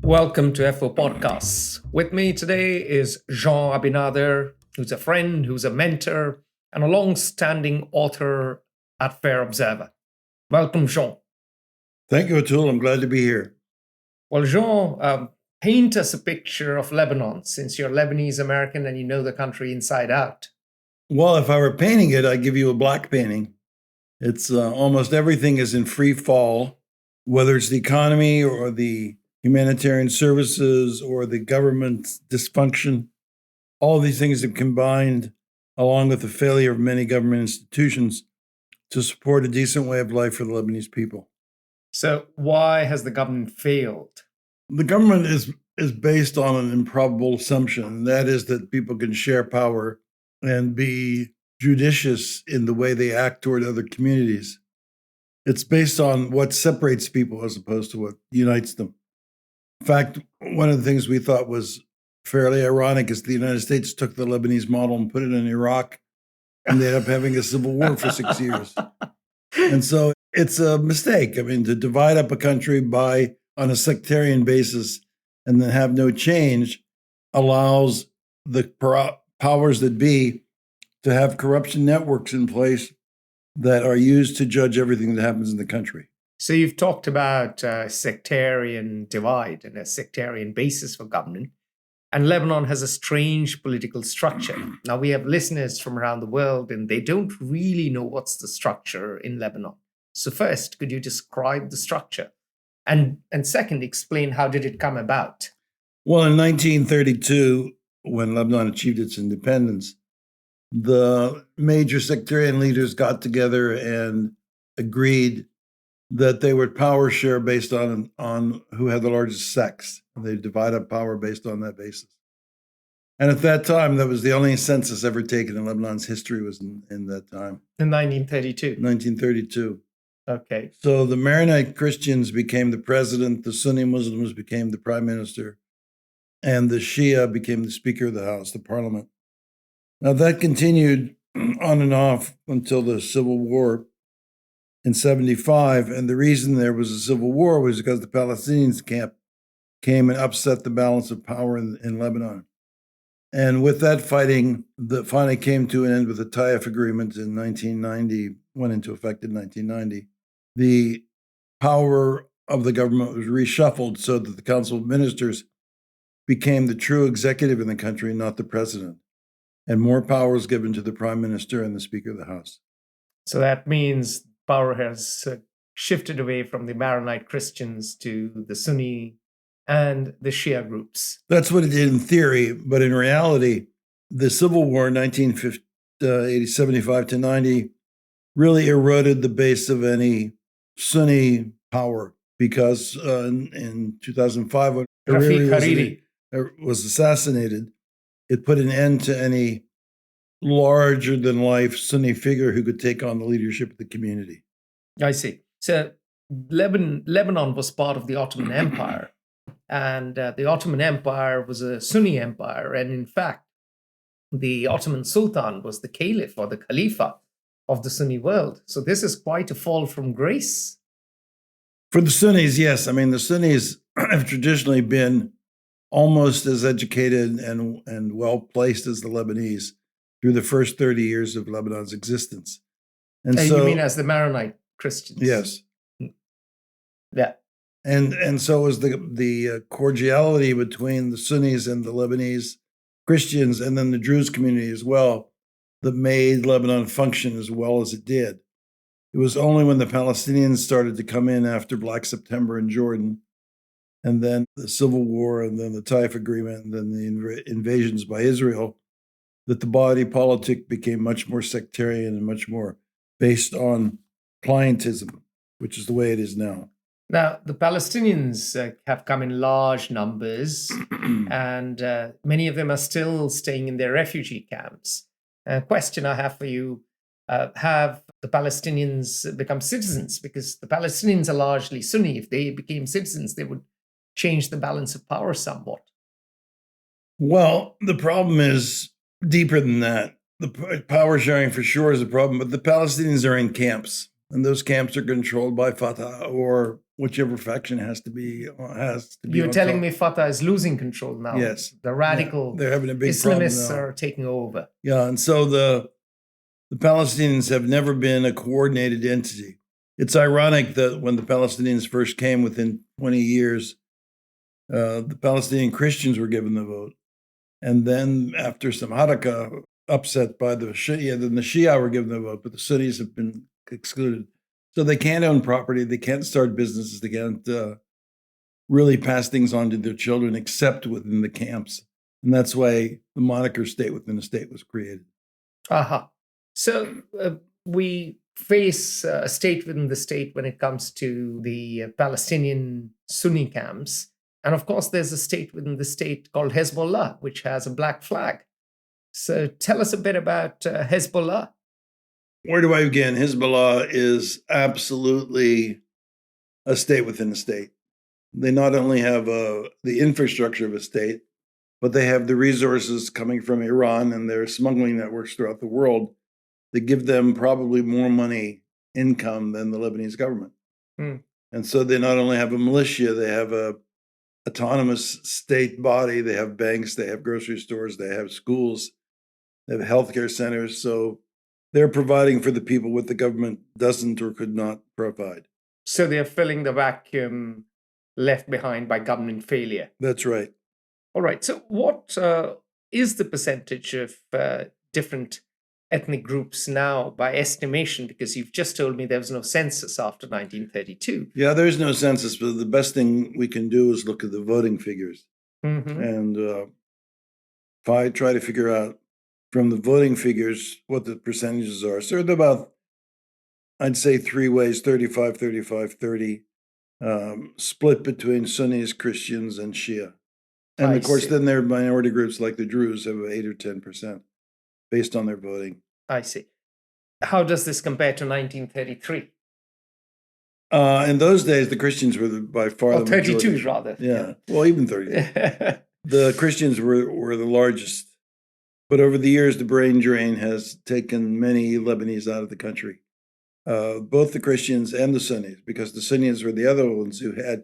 Welcome to FO Podcasts. With me today is Jean AbiNader, who's a friend, who's a mentor, and a long-standing author at Fair Observer. Welcome, Jean. Thank you, Atul. I'm glad to be here. Well, Jean, paint us a picture of Lebanon, since you're Lebanese American and you know the country inside out. Well, if I were painting it, I'd give you a black painting. It's almost everything is in free fall, whether it's the economy or the humanitarian services or the government's dysfunction. All of these things have combined, along with the failure of many government institutions, to support a decent way of life for the Lebanese people. So why has the government failed? The government is based on an improbable assumption, and that is that people can share power and be judicious in the way they act toward other communities. It's based on what separates people as opposed to what unites them. In fact, one of the things we thought was fairly ironic is the United States took the Lebanese model and put it in Iraq, and they ended up having a civil war for 6 years. And so it's a mistake. I mean, to divide up a country on a sectarian basis and then have no change allows the powers that be to have corruption networks in place that are used to judge everything that happens in the country. So you've talked about a sectarian divide and a sectarian basis for government. And Lebanon has a strange political structure. Now, we have listeners from around the world, and they don't really know what's the structure in Lebanon. So first, could you describe the structure? And second, explain how did it come about? Well, in 1932, when Lebanon achieved its independence, the major sectarian leaders got together and agreed that they would power share based on who had the largest sects. They divide up power based on that basis. And at that time, that was the only census ever taken in Lebanon's history was in that time. In 1932? 1932. Okay. So the Maronite Christians became the president, the Sunni Muslims became the prime minister, and the Shia became the Speaker of the House, the parliament. Now that continued on and off until the Civil War in 1975, and the reason there was a civil war was because the Palestinians came and upset the balance of power in Lebanon. And with that fighting, that finally came to an end with the Taif Agreement in 1990, went into effect in 1990. The power of the government was reshuffled so that the Council of Ministers became the true executive in the country, not the president. And more power was given to the Prime Minister and the Speaker of the House. So that means power has shifted away from the Maronite Christians to the Sunni and the Shia groups. That's what it did in theory, but in reality, the Civil War, 1975 to 90, really eroded the base of any Sunni power because in 2005, when Hariri was assassinated, it put an end to any larger-than-life Sunni figure who could take on the leadership of the community. I see. So Lebanon was part of the Ottoman Empire, and the Ottoman Empire was a Sunni empire. And in fact, the Ottoman Sultan was the caliph or the khalifa of the Sunni world. So this is quite a fall from grace. For the Sunnis, yes. I mean, the Sunnis have traditionally been almost as educated and well-placed as the Lebanese through the first 30 years of Lebanon's existence. And so, you mean as the Maronite Christians? Yes. Yeah. And so was the cordiality between the Sunnis and the Lebanese Christians and then the Druze community as well that made Lebanon function as well as it did. It was only when the Palestinians started to come in after Black September in Jordan, and then the Civil War, and then the Taif Agreement, and then the invasions by Israel, that the body politic became much more sectarian and much more based on clientism, which is the way it is now. Now, the Palestinians have come in large numbers, and many of them are still staying in their refugee camps. A question I have for you, have the Palestinians become citizens? Because the Palestinians are largely Sunni. If they became citizens, they would change the balance of power somewhat. Well, the problem is deeper than that. The power sharing for sure is a problem, but the Palestinians are in camps. And those camps are controlled by Fatah or whichever faction has to be You're on telling top. me Fatah is losing control now. Yes. The radical They're having a big problem Islamists now. are taking over. Yeah, and so the Palestinians have never been a coordinated entity. It's ironic that when the Palestinians first came within 20 years, the Palestinian Christians were given the vote. And then after some Harakah, upset by the Shia, then the Shia were given the vote, but the Sunnis have been excluded. So they can't own property, they can't start businesses, they can't really pass things on to their children except within the camps. And that's why the moniker state within a state was created. Aha. So we face a state within the state when it comes to the Palestinian Sunni camps. And of course, there's a state within the state called Hezbollah, which has a black flag. So tell us a bit about Hezbollah. Where do I begin? Hezbollah is absolutely a state within a state. They not only have the infrastructure of a state, but they have the resources coming from Iran and their smuggling networks throughout the world that give them probably more money income than the Lebanese government. And so they not only have a militia, they have a autonomous state body, they have banks, they have grocery stores, they have schools, they have healthcare centers. So they're providing for the people what the government doesn't or could not provide. So they're filling the vacuum left behind by government failure. That's right. All right. So what is the percentage of different ethnic groups now by estimation? Because you've just told me there was no census after 1932. Yeah, there's no census, but the best thing we can do is look at the voting figures. And if I try to figure out from the voting figures what the percentages are, so they're about, I'd say 3 ways, 35, 35, 30, split between Sunnis, Christians, and Shia. And of course, then there are minority groups like the Druze have 8 or 10% based on their voting. I see. How does this compare to 1933? In those days, the Christians were by far the 32 majority. rather. Yeah, well, even 30. The Christians were the largest. But over the years, the brain drain has taken many Lebanese out of the country, both the Christians and the Sunnis, because the Sunnis were the other ones who had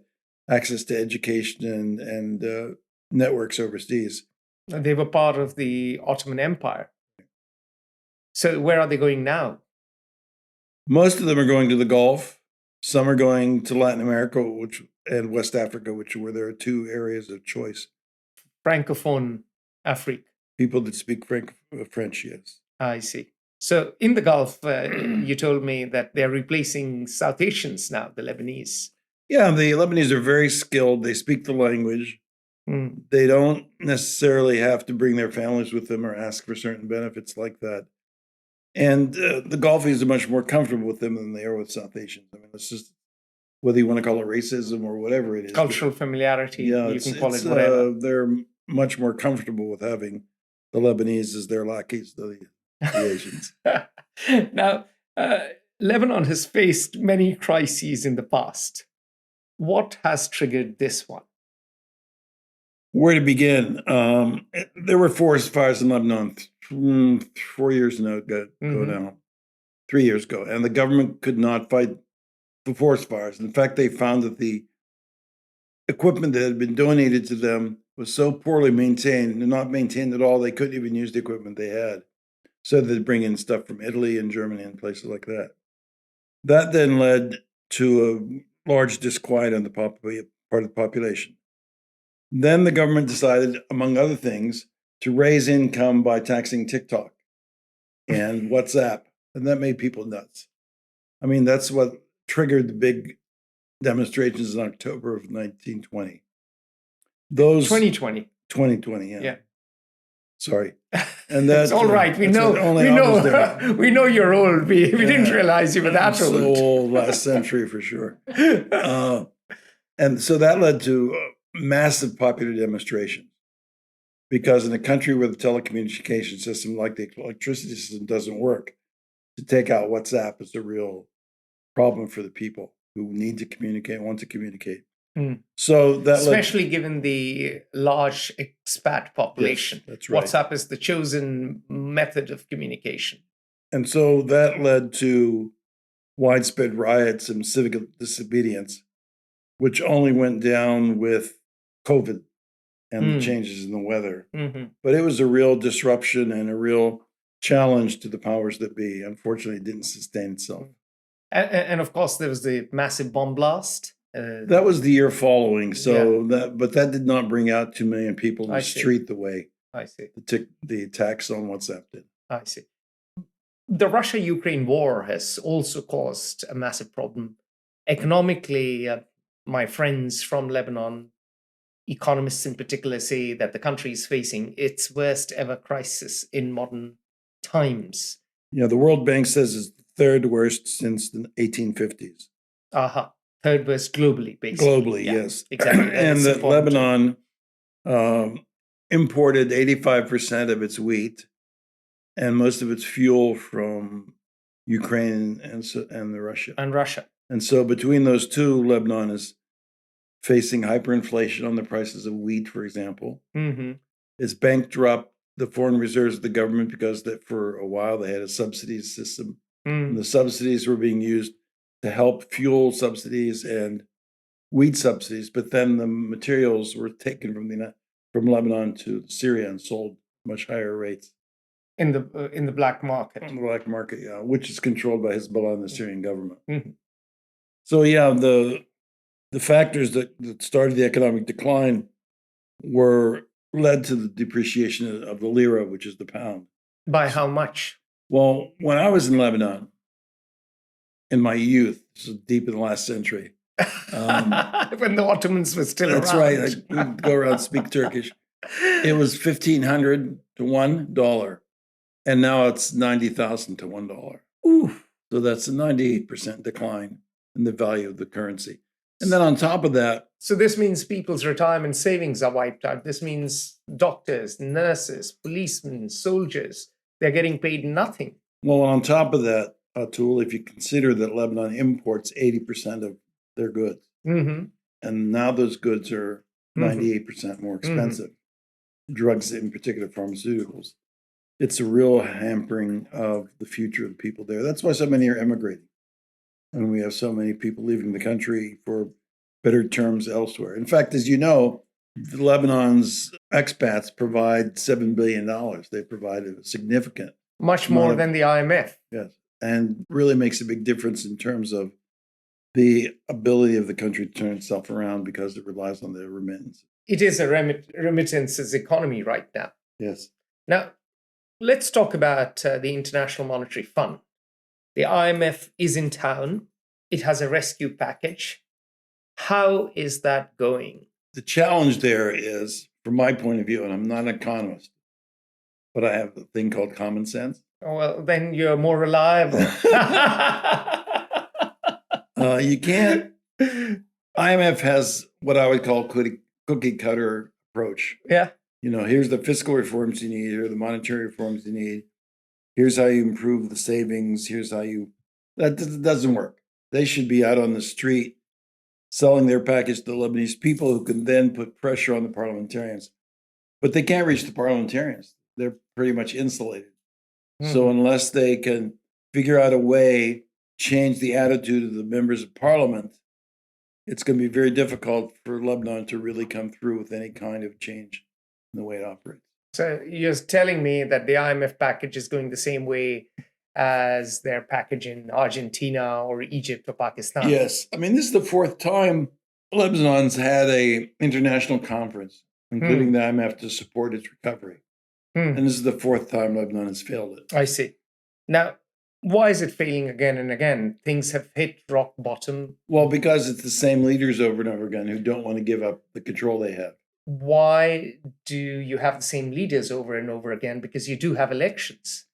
access to education and networks overseas. They were part of the Ottoman Empire. So where are they going now? Most of them are going to the Gulf. Some are going to Latin America and West Africa, where there are 2 areas of choice. Francophone Afrique. People that speak French, yes. I see. So in the Gulf, you told me that they're replacing South Asians now, the Lebanese. Yeah, the Lebanese are very skilled. They speak the language. They don't necessarily have to bring their families with them or ask for certain benefits like that. And the Gulfies are much more comfortable with them than they are with South Asians. I mean, it's just whether you want to call it racism or whatever it is. Cultural familiarity, yeah, you can call it whatever. They're much more comfortable with having the Lebanese as their lackeys than the Asians. Now, Lebanon has faced many crises in the past. What has triggered this one? Where to begin? There were forest fires in Lebanon 4 years ago now, 3 years ago, and the government could not fight the forest fires. In fact, they found that the equipment that had been donated to them was so poorly maintained and not maintained at all, they couldn't even use the equipment they had. So they'd bring in stuff from Italy and Germany and places like that. That then led to a large disquiet on the part of the population. Then the government decided, among other things, to raise income by taxing TikTok and WhatsApp. And that made people nuts. I mean, that's what triggered the big demonstrations in October of 1920. 2020, yeah. Sorry. And that's it's all right. We know you're old. We didn't realize you were that old. So old, last century for sure. And so that led to massive popular demonstrations. Because in a country where the telecommunication system, like the electricity system, doesn't work, to take out WhatsApp is a real problem for the people who need to communicate, want to communicate. So that especially given the large expat population. Yes, that's right. WhatsApp is the chosen method of communication. And so that led to widespread riots and civic disobedience, which only went down with COVID and the changes in the weather. But it was a real disruption and a real challenge to the powers that be. Unfortunately, it didn't sustain itself. And of course, there was the massive bomb blast. That was the year following. So but that did not bring out 2 million people in the street the way I see. The attacks on WhatsApp did. I see. The Russia-Ukraine war has also caused a massive problem. Economically, my friends from Lebanon, economists in particular, say that the country is facing its worst ever crisis in modern times. Yeah, the World Bank says it's the third worst since the 1850s. Third worst globally, basically. Globally, yes. Exactly. And that Lebanon imported 85% of its wheat and most of its fuel from Ukraine and Russia. And so between those two, Lebanon is facing hyperinflation on the prices of wheat, for example. Its bank dropped the foreign reserves of the government because that for a while they had a subsidies system. And the subsidies were being used to help fuel subsidies and wheat subsidies, but then the materials were taken from Lebanon to Syria and sold much higher rates. In the black market. In the black market, yeah, which is controlled by Hezbollah and the Syrian government. So yeah, the factors that started the economic decline led to the depreciation of the lira, which is the pound. By how much? Well, when I was in Lebanon, in my youth, so deep in the last century. When the Ottomans were still around. That's right. I would go around and speak Turkish. It was 1,500 to $1. And now it's 90,000 to $1. Oof. So that's a 98% decline in the value of the currency. And then on top of that. So this means people's retirement savings are wiped out. This means doctors, nurses, policemen, soldiers, they're getting paid nothing. Well, on top of that, Atul, if you consider that Lebanon imports 80% of their goods, and now those goods are 98% more expensive, drugs in particular, pharmaceuticals, it's a real hampering of the future of the people there. That's why so many are emigrating. And we have so many people leaving the country for better terms elsewhere. In fact, as you know, Lebanon's expats provide $7 billion. They provide a significant. Much more than the IMF. Yes. And really makes a big difference in terms of the ability of the country to turn itself around because it relies on the remittance. It is a remittances economy right now. Yes. Now, let's talk about the International Monetary Fund. The IMF is in town. It has a rescue package. How is that going? The challenge there is, from my point of view, and I'm not an economist, but I have a thing called common sense. Well, then you're more reliable. You can't. IMF has what I would call cookie cutter approach. Yeah. Here's the fiscal reforms you need. Here are the monetary reforms you need. Here's how you improve the savings. Here's how you. That doesn't work. They should be out on the street selling their package to the Lebanese people who can then put pressure on the parliamentarians. But they can't reach the parliamentarians. They're pretty much insulated. So unless they can figure out a way, change the attitude of the members of parliament, it's going to be very difficult for Lebanon to really come through with any kind of change in the way it operates. So you're telling me that the IMF package is going the same way as their package in Argentina or Egypt or Pakistan? Yes. I mean, this is the fourth time Lebanon's had an international conference, including the IMF, to support its recovery. And this is the fourth time Lebanon has failed it. I see. Now, why is it failing again and again? Things have hit rock bottom. Well, because it's the same leaders over and over again who don't want to give up the control they have. Why do you have the same leaders over and over again? Because you do have elections.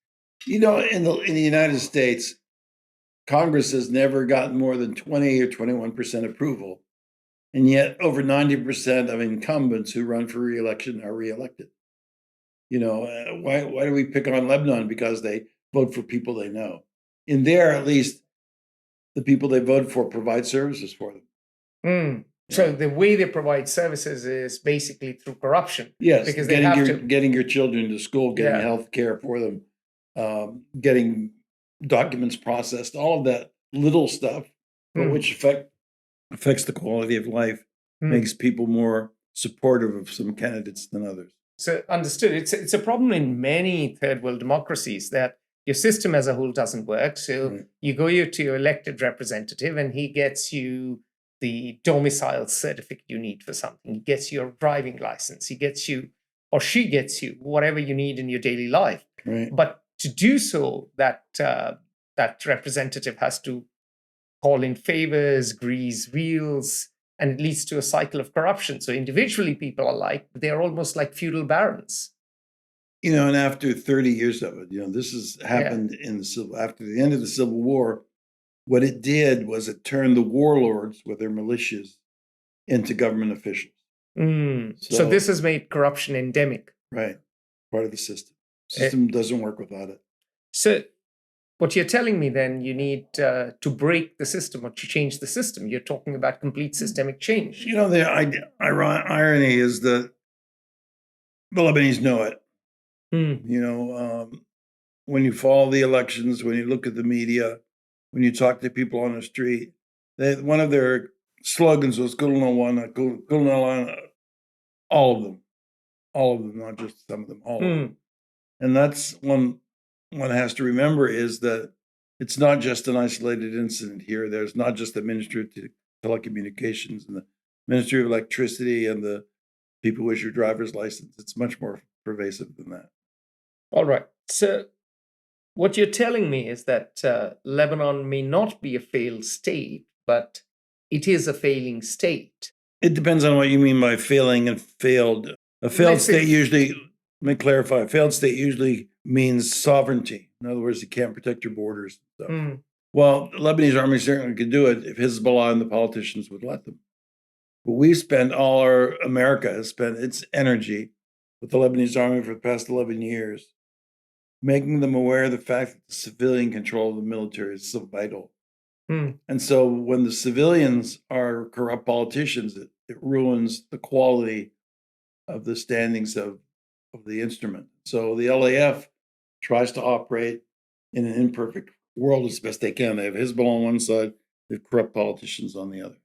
In the United States, Congress has never gotten more than 20 or 21% approval. And yet over 90% of incumbents who run for re-election are re-elected. Why do we pick on Lebanon? Because they vote for people they know. In there, at least, the people they vote for provide services for them. So the way they provide services is basically through corruption. Yes, because getting your children to school, getting health care for them, getting documents processed, all of that little stuff, but Hmm. which affects the quality of life, Hmm. makes people more supportive of some candidates than others. So understood. It's a problem in many third world democracies that your system as a whole doesn't work. So Right. you go to your elected representative, and he gets you the domicile certificate you need for something. He gets your driving license. He gets you, or she gets you, whatever you need in your daily life. Right. But to do so, that representative has to call in favors, grease wheels, and it leads to a cycle of corruption. So individually, people are they're almost like feudal barons. And after 30 years of it, this has happened after the end of the Civil War. What it did was it turned the warlords with their militias into government officials. So this has made corruption endemic. Right. Part of the system. System doesn't work without it. So what you're telling me then, you need to break the system or to change the system. You're talking about complete systemic change. The irony is that the Lebanese know it. When you follow the elections, when you look at the media, when you talk to people on the street, one of their slogans was all of them, not just some of them, all of them. And that's one has to remember is that it's not just an isolated incident here. There's not just the Ministry of Telecommunications and the Ministry of Electricity and the people who issue driver's license. It's much more pervasive than that. All right. So what you're telling me is that Lebanon may not be a failed state, but it is a failing state. It depends on what you mean by failing and failed. A failed state usually, let me clarify, a failed state usually means sovereignty. In other words, you can't protect your borders and stuff. Well, the Lebanese army certainly could do it if Hezbollah and the politicians would let them. But America has spent its energy with the Lebanese army for the past 11 years, making them aware of the fact that the civilian control of the military is so vital. And so when the civilians are corrupt politicians, it ruins the quality of the standings of the instrument. So the LAF tries to operate in an imperfect world as best they can. They have Hezbollah on one side, they have corrupt politicians on the other.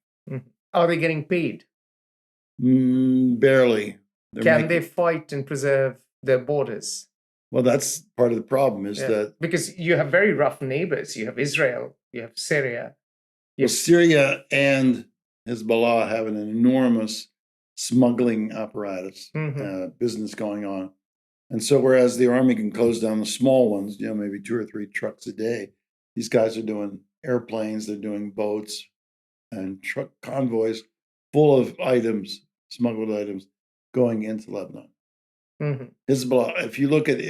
Are they getting paid? Barely. Can they fight and preserve their borders? Well, that's part of the problem that... Because you have very rough neighbors. You have Israel, you have Syria. Syria and Hezbollah have an enormous smuggling apparatus, business going on. And so whereas the army can close down the small ones, maybe 2 or 3 trucks a day, these guys are doing airplanes, they're doing boats and truck convoys full of items, smuggled items, going into Lebanon. Hezbollah, if you look at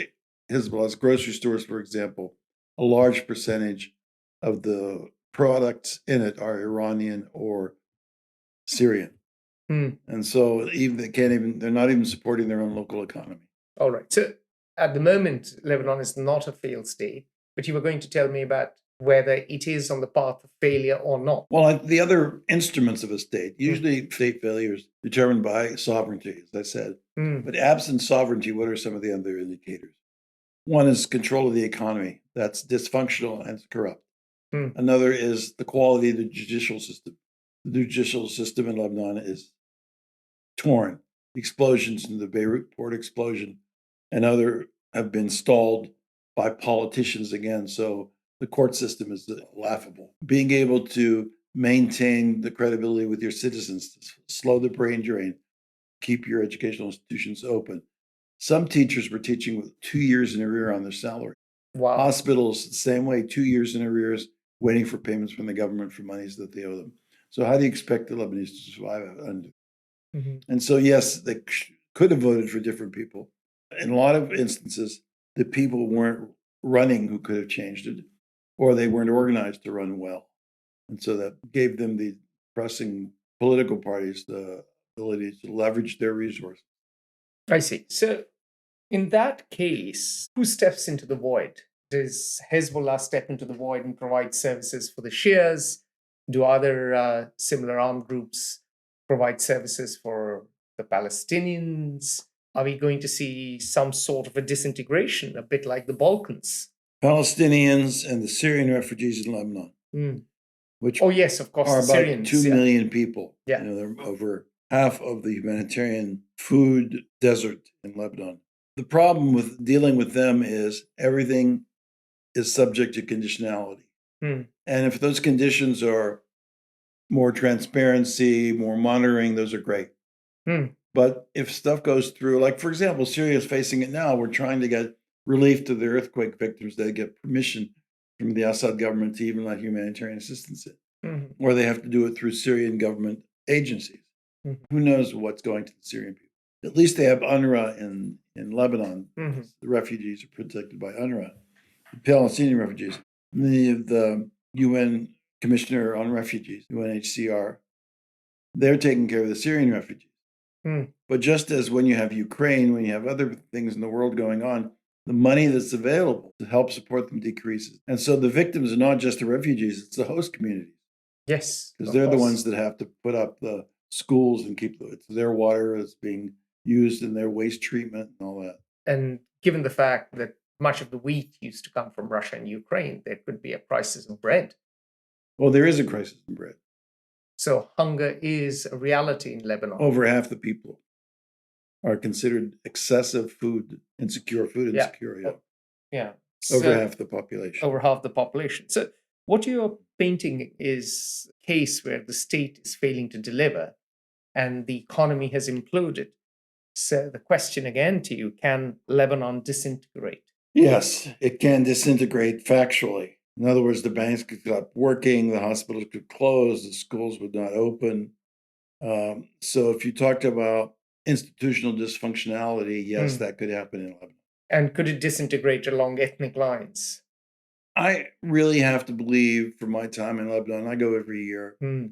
Hezbollah's grocery stores, for example, a large percentage of the products in it are Iranian or Syrian. And so they're not even supporting their own local economy. All right. So at the moment, Lebanon is not a failed state, but you were going to tell me about whether it is on the path of failure or not. Well, the other instruments of a state, usually state failure is determined by sovereignty, as I said. But absent sovereignty, what are some of the other indicators? One is control of the economy. That's dysfunctional and it's corrupt. Another is the quality of the judicial system. The judicial system in Lebanon is torn. Explosions in the Beirut port explosion and other have been stalled by politicians again. So the court system is laughable. Being able to maintain the credibility with your citizens, slow the brain drain, keep your educational institutions open. Some teachers were teaching with 2 years in arrears on their salary. Wow. Hospitals, the same way, 2 years in arrears, waiting for payments from the government for monies that they owe them. So how do you expect the Lebanese to survive under? And so, yes, they could have voted for different people. In a lot of instances, the people weren't running who could have changed it, or they weren't organized to run well. And so that gave them, the pressing political parties, the ability to leverage their resources. I see. So in that case, who steps into the void? Does Hezbollah step into the void and provide services for the Shias? Do other similar armed groups provide services for the Palestinians? Are we going to see some sort of a disintegration, a bit like the Balkans? Palestinians and the Syrian refugees in Lebanon which Oh, yes, of course, are the about Syrians. 2 Yeah. million people. Yeah. They're over half of the humanitarian food desert in Lebanon. The problem with dealing with them is everything is subject to conditionality. Hmm. And if those conditions are more transparency, more monitoring, those are great. Hmm. But if stuff goes through, like, for example, Syria is facing it now. We're trying to get relief to the earthquake victims. They get permission from the Assad government to even let humanitarian assistance in, Mhm. or they have to do it through Syrian government agencies. Mhm. Who knows what's going to the Syrian people? At least they have UNRWA in Lebanon. Mhm. The refugees are protected by UNRWA, the Palestinian refugees. The UN Commissioner on Refugees, UNHCR, they're taking care of the Syrian refugees. Hmm. But just as when you have Ukraine, when you have other things in the world going on, the money that's available to help support them decreases. And so the victims are not just the refugees, it's the host communities, Yes, because of they're the course. ones that have to put up the schools and it's their water that's being used in their waste treatment and all that. And given the fact that much of the wheat used to come from Russia and Ukraine, there could be a crisis of bread. Well, there is a crisis in bread. So hunger is a reality in Lebanon. Over half the people are considered excessive food insecure, Yeah. Yeah. Yeah. Over So- half the population. over half the population. So what you're painting is a case where the state is failing to deliver and the economy has imploded. So the question again to you, can Lebanon disintegrate? Yes, it can disintegrate factually. In other words, the banks could stop working, the hospitals could close, the schools would not open. So if you talked about institutional dysfunctionality, yes, that could happen in Lebanon. And could it disintegrate along ethnic lines? I really have to believe, from my time in Lebanon, I go every year, Hmm.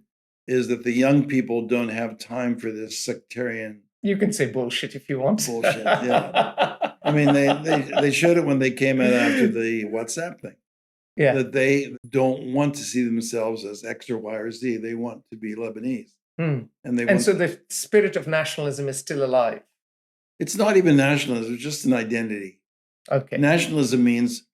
is that the young people don't have time for this sectarian You can say bullshit if you want. bullshit. Yeah. I mean, they showed it when they came out after the WhatsApp thing. Yeah. That they don't want to see themselves as X or Y or Z. They want to be Lebanese. Hmm. And so the spirit of nationalism is still alive. It's not even nationalism, it's just an identity. Okay. Nationalism means,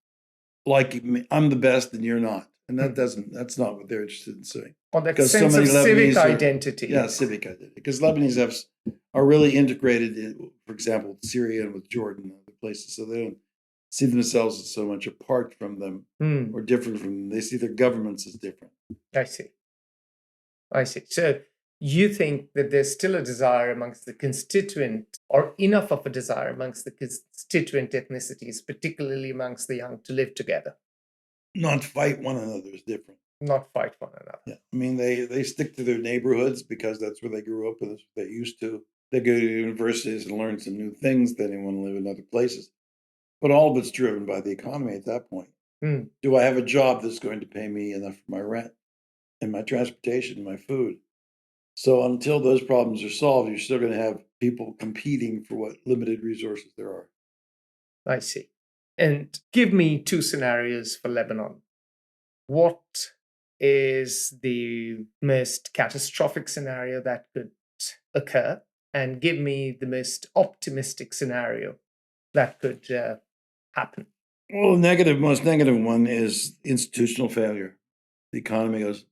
like, I'm the best and you're not. And that's not what they're interested in saying. Or that Because so sense of many civic Lebanese are- identity. Yeah, civic identity. Because Lebanese are really integrated, for example, with Syria and with Jordan and other places. So they don't see themselves as so much apart from them Hmm. or different from them. They see their governments as different. I see. So you think that there's still a desire amongst the constituent, or enough of a desire amongst the constituent ethnicities, particularly amongst the young, to live together, Not fight one another is different. not fight one another. Yeah, I mean, they stick to their neighborhoods because that's where they grew up and that's what they used to. They go to universities and learn some new things. Then they want to live in other places. But all of it's driven by the economy at that point. Hmm. Do I have a job that's going to pay me enough for my rent and my transportation and my food? So until those problems are solved, you're still going to have people competing for what limited resources there are. I see. And give me two scenarios for Lebanon. What is the most catastrophic scenario that could occur? And give me the most optimistic scenario that could happen. Well, most negative one is institutional failure. The economy goes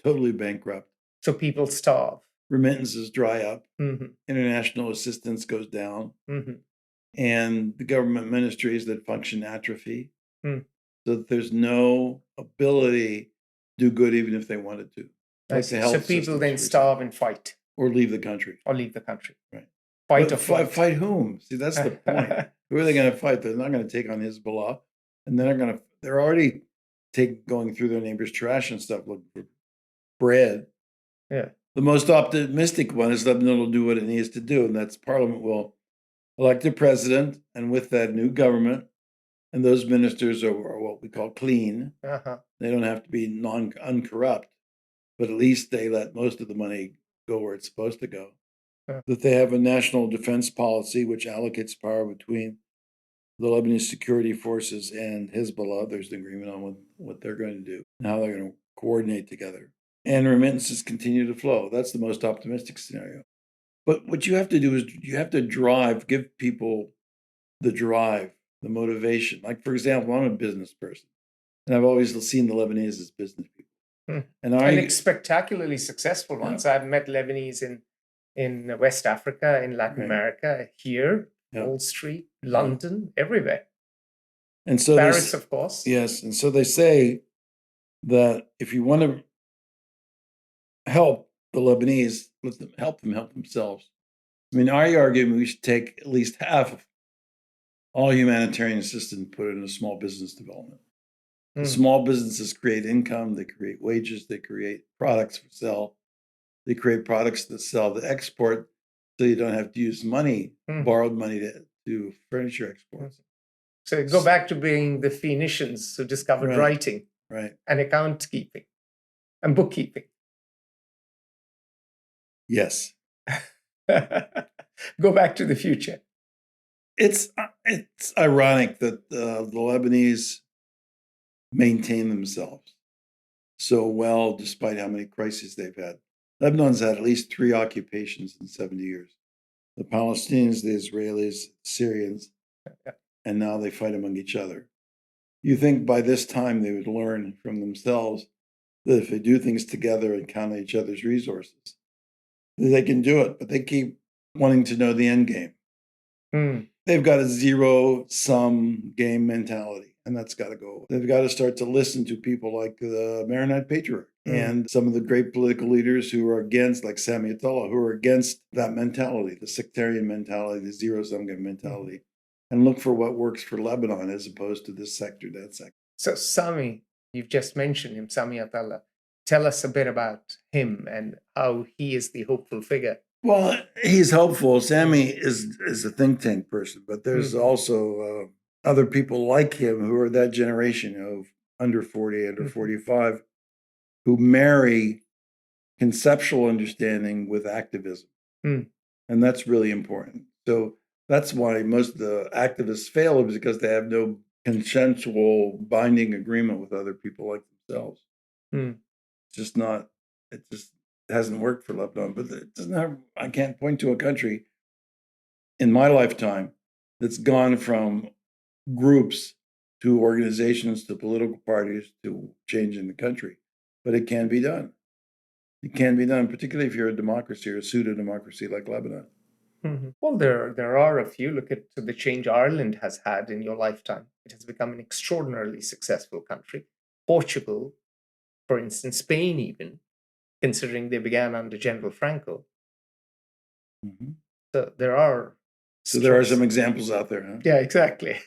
totally bankrupt. So people starve. Remittances dry up. Mhm. International assistance goes down. Mhm. And the government ministries that function atrophy. Hmm. So that there's no ability to do good even if they wanted to. I Like see. the So health people systems, then for starve and fight, or leave the country. Right. But Fight or flight. fight whom? See, that's the point. Who are they going to fight? They're not going to take on Hezbollah, and they're already going through their neighbors' trash and stuff looking for bread. Yeah. The most optimistic one is Lebanon will do what it needs to do, and that's Parliament will elect a president, and with that new government, and those ministers are what we call clean. Uh-huh. They don't have to be uncorrupt, but at least they let most of the money go where it's supposed to go. That they have a national defense policy which allocates power between the Lebanese security forces and Hezbollah. There's an agreement on what they're going to do and how they're going to coordinate together. And remittances continue to flow. That's the most optimistic scenario. But what you have to do is you have to give people the drive, the motivation. Like, for example, I'm a business person, and I've always seen the Lebanese as business people. Hmm. And And spectacularly successful ones. I've met Lebanese in West Africa, in Latin America, here, Wall Street, London, everywhere. And so Paris, of course. Yes. And so they say that if you want to help the Lebanese, let them help themselves. I mean, I argue we should take at least half of all humanitarian assistance and put it into small business development. The small businesses create income, they create wages, they create products for sale, they create products that sell to export, so you don't have to use money, borrowed money to furnish your exports. So go back to being the Phoenicians who discovered writing, and account keeping, and bookkeeping. Yes. Go back to the future. It's ironic that the Lebanese maintain themselves so well despite how many crises they've had. Lebanon's had at least 3 occupations in 70 years. The Palestinians, the Israelis, the Syrians, and now they fight among each other. You think by this time they would learn from themselves that if they do things together and count on each other's resources, they can do it, but they keep wanting to know the end game. They've got a zero-sum game mentality, and that's got to go. They've got to start to listen to people like the Maronite Patriarch and some of the great political leaders who are against, like Sami Atul, who are against that mentality, the sectarian mentality, the zero-sum game mentality, and look for what works for Lebanon as opposed to this sector, that sector. So Sami, you've just mentioned him, Sami Atul. Tell us a bit about him and how he is the hopeful figure. Well, he's hopeful. Sami is a think tank person, but there's also other people like him who are that generation of under 40, under 45, who marry conceptual understanding with activism. And that's really important. So that's why most of the activists fail, is because they have no consensual binding agreement with other people like themselves. It's just not, it just hasn't worked for Lebanon. But it doesn't have, I can't point to a country in my lifetime that's gone from groups to organizations to political parties to changing the country. But it can be done. It can be done, particularly if you're a democracy or a pseudo-democracy like Lebanon. Well, there are a few. Look at the change Ireland has had in your lifetime. It has become an extraordinarily successful country. Portugal, for instance, Spain even, considering they began under General Franco. So there are some examples out there, huh? Yeah, exactly.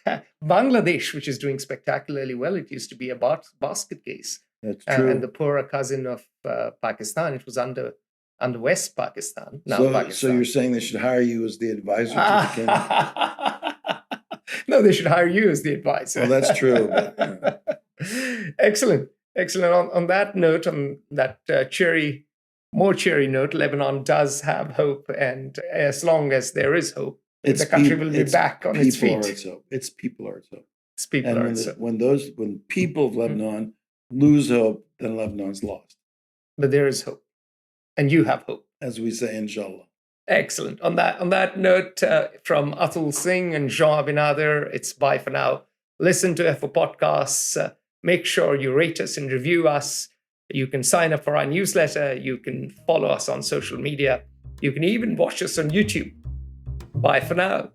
Bangladesh, which is doing spectacularly well, it used to be a basket case. That's true. And the poorer cousin of Pakistan, it was under West Pakistan. Now So Pakistan. you're saying they should hire you as the advisor to the king? No, they should hire you as the advisor. Well, that's true. But, Excellent. On that note, on that more cheery note, Lebanon does have hope. And as long as there is hope, the country will be back on its feet. It's people are its hope. It's people are its hope. When people of Lebanon lose hope, then Lebanon's lost. But there is hope. And you have hope. As we say, inshallah. Excellent. On that note, from Atul Singh and Jean AbiNader, it's bye for now. Listen to FO Podcasts. Make sure you rate us and review us. You can sign up for our newsletter. You can follow us on social media. You can even watch us on YouTube. Bye for now.